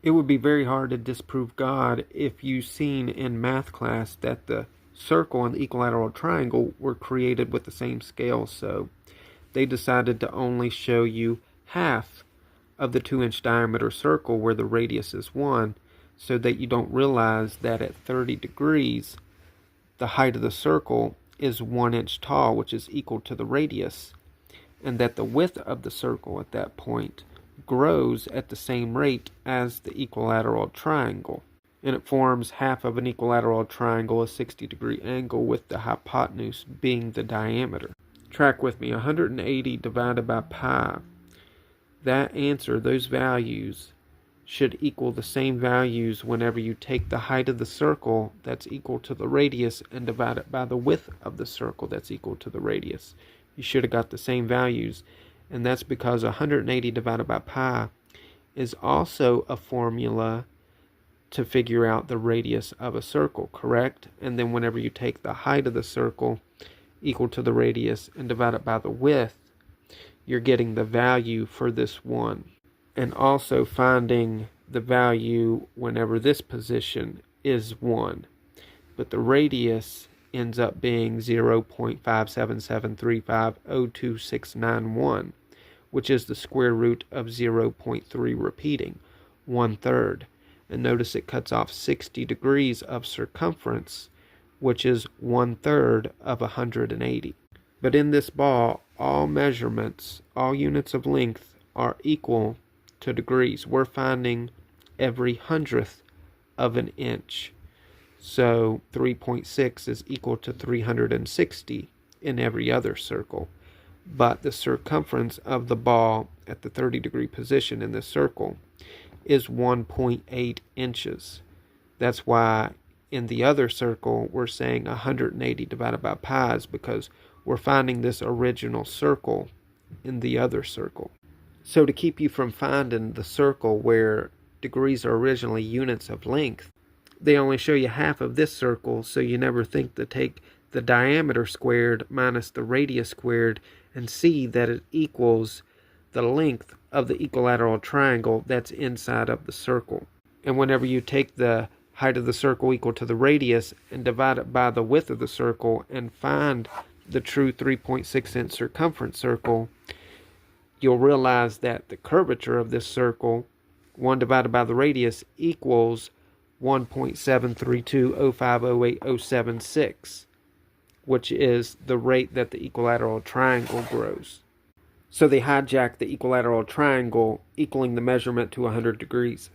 It would be very hard to disprove God if you've seen in math class that the circle and the equilateral triangle were created with the same scale, so they decided to only show you half of the 2-inch diameter circle where the radius is 1, so that you don't realize that at 30 degrees the height of the circle is 1 inch tall, which is equal to the radius, and that the width of the circle at that point grows at the same rate as the equilateral triangle, and it forms half of an equilateral triangle, a 60-degree angle, with the hypotenuse being the diameter. Track with me. 180 divided by pi. That answer, those values, should equal the same values whenever you take the height of the circle that's equal to the radius and divide it by the width of the circle that's equal to the radius. You should have got the same values, and that's because 180 divided by pi is also a formula to figure out the radius of a circle, correct? And then whenever you take the height of the circle equal to the radius and divide it by the width, you're getting the value for this one. And also finding the value whenever this position is 1. But the radius ends up being 0.577350261, which is the square root of 0.3 repeating, 1/3. And notice it cuts off 60 degrees of circumference, which is 1/3 of 180. But in this ball, all measurements, all units of length are equal to degrees. We're finding every hundredth of an inch. So 3.6 is equal to 360 in every other circle. But the circumference of the ball at the 30-degree position in this circle is 1.8 inches. That's why in the other circle we're saying 180 divided by pi, is because we're finding this original circle in the other circle. So to keep you from finding the circle where degrees are originally units of length, they only show you half of this circle, so you never think to take the diameter squared minus the radius squared and see that it equals the length of the equilateral triangle that's inside of the circle. And whenever you take the height of the circle equal to the radius and divide it by the width of the circle and find the true 3.6-inch circumference circle, you'll realize that the curvature of this circle, 1 divided by the radius, equals 1.732050876, which is the rate that the equilateral triangle grows. So they hijacked the equilateral triangle, equaling the measurement to 100 degrees.